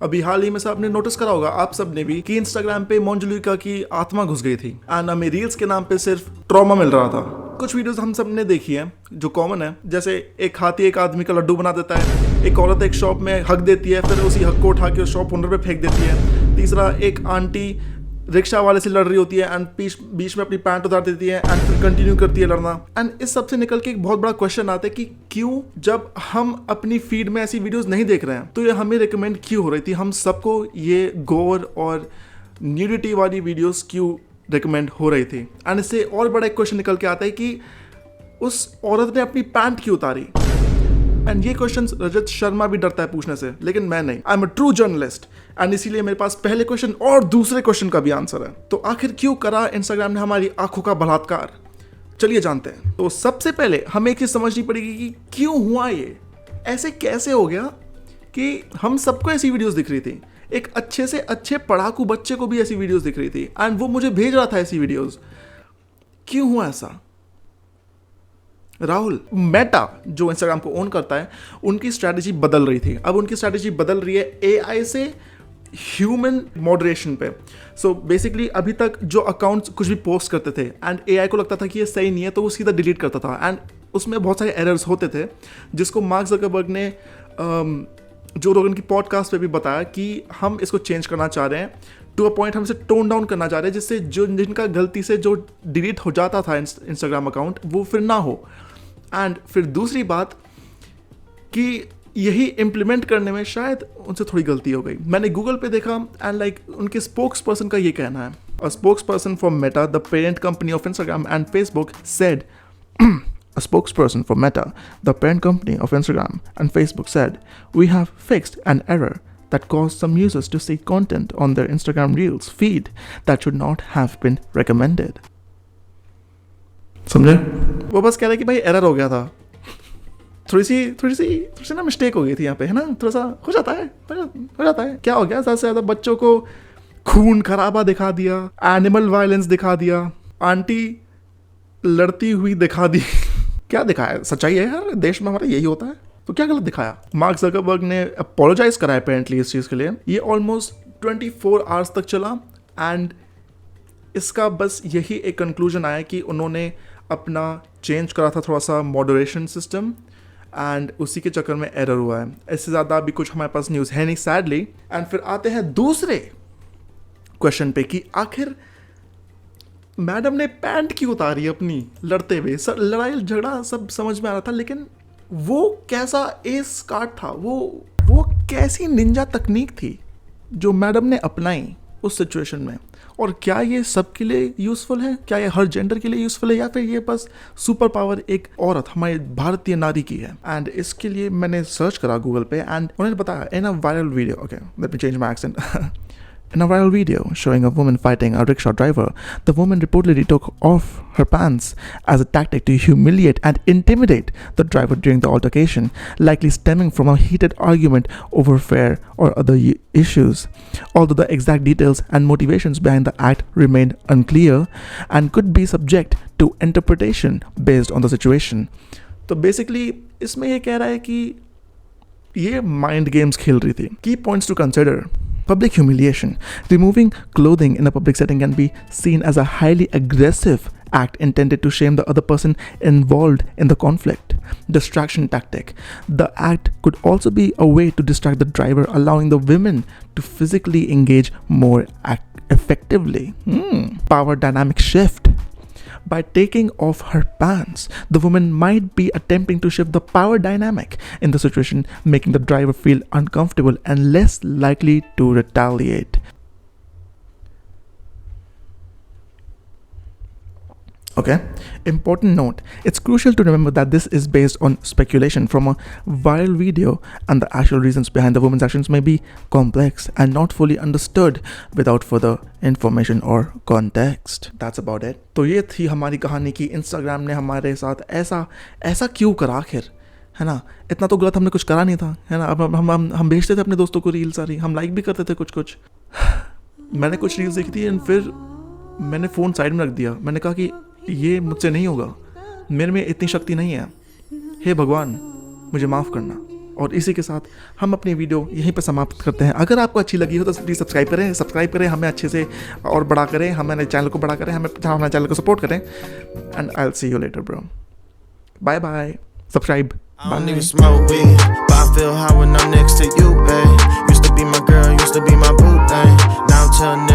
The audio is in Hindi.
अभी हाल ही में से आपने नोटिस करा होगा, आप सब ने भी, कि इंस्टाग्राम पे मोंजुलिका की आत्मा घुस गई थी एंड हमें रील्स के नाम पे सिर्फ ट्रॉमा मिल रहा था। कुछ वीडियोस हम सब ने देखी है जो कॉमन है, जैसे एक हाथी एक आदमी का लड्डू बना देता है, एक औरत एक शॉप में हक देती है, फिर उसी हक को उठा के शॉप ओनर पे फेंक देती है। तीसरा, एक आंटी रिक्शा वाले से लड़ रही होती है एंड बीच में अपनी पैंट उतार देती है एंड फिर कंटिन्यू करती है लड़ना। एंड इस सब से निकल के एक बहुत बड़ा क्वेश्चन आता है कि क्यों, जब हम अपनी फीड में ऐसी वीडियोस नहीं देख रहे हैं तो ये हमें रिकमेंड क्यों हो रही थी, हम सबको ये गोर और न्यूडिटी वाली वीडियोस क्यों रिकमेंड हो रही थी। एंड इससे और बड़ा एक क्वेश्चन निकल के आता है कि उस औरत ने अपनी पैंट क्यों उतारी। एंड ये क्वेश्चन रजत शर्मा भी डरता है पूछने से, लेकिन मैं नहीं, I am a true journalist and इसीलिए मेरे पास पहले क्वेश्चन और दूसरे क्वेश्चन का भी आंसर है। तो आखिर क्यों करा इंस्टाग्राम ने हमारी आंखों का बलात्कार, चलिए जानते हैं। तो सबसे पहले हमें एक चीज समझनी पड़ेगी कि क्यों हुआ ये, ऐसे कैसे हो गया कि हम सबको ऐसी वीडियोस दिख रही थी, एक अच्छे से अच्छे पढ़ाकू बच्चे को भी ऐसी वीडियोस दिख रही थी एंड वो मुझे भेज रहा था ऐसी वीडियोस। क्यों हुआ ऐसा? राहुल, मेटा जो इंस्टाग्राम को ओन करता है, उनकी स्ट्रैटेजी बदल रही थी। अब उनकी स्ट्रैटेजी बदल रही है एआई से ह्यूमन मॉडरेशन पे। सो बेसिकली अभी तक जो अकाउंट्स कुछ भी पोस्ट करते थे एंड एआई को लगता था कि ये सही नहीं है तो वो सीधा डिलीट करता था एंड उसमें बहुत सारे एरर्स होते थे, जिसको मार्क ज़करबर्ग ने जो रोगन की पॉडकास्ट पे भी बताया कि हम इसको चेंज करना चाह रहे हैं, टू अ पॉइंट हम इसे टोन डाउन करना चाह रहे हैं, जिससे जो जिनका गलती से जो डिलीट हो जाता था इंस्टाग्राम अकाउंट वो फिर ना हो। एंड फिर दूसरी बात कि यही इम्प्लीमेंट करने में शायद उनसे थोड़ी गलती हो गई। मैंने गूगल पे देखा एंड लाइक उनके स्पोक्स पर्सन का ये कहना है, a spokesperson for Meta, the parent company of Instagram and Facebook, said a spokesperson for Meta, the parent company of Instagram and Facebook, said, "We have fixed an error that caused some users to see content on their Instagram Reels feed that should not have been recommended." समझे? वो बस कह रहे कि भाई एरर हो गया था, थोड़ी सी ना मिस्टेक हो गई थी यहाँ पे, है ना, थोड़ा सा हो जाता है। क्या हो गया? ज़्यादा से ज़्यादा बच्चों को खून खराबा दिखा दिया, एनिमल वायलेंस दिखा दिया, आंटी लड़ती हुई दिखा दी। क्या दिखाया? सच्चाई है यार, देश में हमारा यही होता है, तो क्या गलत दिखाया? मार्क ज़करबर्ग ने अपोलोजाइज करा अपेरेंटली इस चीज़ के लिए। ये ऑलमोस्ट 24 आवर्स तक चला एंड इसका बस यही एक कंक्लूजन आया कि उन्होंने अपना चेंज करा था थोड़ा सा मॉडरेशन सिस्टम एंड उसी के चक्कर में एरर हुआ है। इससे ज़्यादा अभी कुछ हमारे पास न्यूज़ है नहीं सैडली। एंड फिर आते हैं दूसरे क्वेश्चन पे कि आखिर मैडम ने पैंट क्यों उतारी अपनी लड़ते हुए। लड़ाई झगड़ा सब समझ में आ रहा था, लेकिन वो कैसा एस कार्ड था, वो कैसी निंजा तकनीक थी जो मैडम ने अपनाई उस सिचुएशन में, और क्या ये सबके लिए यूज़फुल है? क्या ये हर जेंडर के लिए यूज़फुल है, या फिर ये बस सुपर पावर एक औरत हमारी भारतीय नारी की है? एंड इसके लिए मैंने सर्च करा गूगल पे एंड उन्होंने बताया in a viral video, okay let me change my accent, in a viral video showing a woman fighting a rickshaw driver, the woman reportedly took off her pants as a tactic to humiliate and intimidate the driver during the altercation, likely stemming from a heated argument over fare or other issues. Although the exact details and motivations behind the act remained unclear and could be subject to interpretation based on the situation. तो basically इसमें ये कह रहा है कि ये माइंड गेम्स खेल रही थी। Key points to consider. Public humiliation. Removing clothing in a public setting can be seen as a highly aggressive act intended to shame the other person involved in the conflict. Distraction tactic. The act could also be a way to distract the driver, allowing the women to physically engage more effectively. Power dynamic shift. By taking off her pants, the woman might be attempting to shift the power dynamic in the situation, making the driver feel uncomfortable and less likely to retaliate. Okay, important note, it's crucial to remember that this is based on speculation from a viral video and the actual reasons behind the woman's actions may be complex and not fully understood without further information or context. That's about it. तो ये थी हमारी कहानी कि इंस्टाग्राम ने हमारे साथ ऐसा क्यों करा आखिर, है ना? इतना तो गलत हमने कुछ करा नहीं था, है ना? अब हम भेजते थे अपने दोस्तों को रील सारी, हम लाइक भी करते थे कुछ। मैंने कुछ रील्स देखी थी एंड फिर मैंने फ़ोन साइड में रख दिया। मैंने कहा कि ये मुझसे नहीं होगा, मेरे में इतनी शक्ति नहीं है, हे भगवान मुझे माफ़ करना। और इसी के साथ हम अपनी वीडियो यहीं पर समाप्त करते हैं। अगर आपको अच्छी लगी हो तो प्लीज़ सब्सक्राइब करें, हमें अच्छे से और बड़ा करें, हमारे चैनल को बड़ा करें, हमारे चैनल को सपोर्ट करें। And I will see you later bro, bye bye, subscribe. I don't even smoke weed, but I feel high when I'm next to you, babe. Used to be my girl, used to be my boo thing. Now I'm telling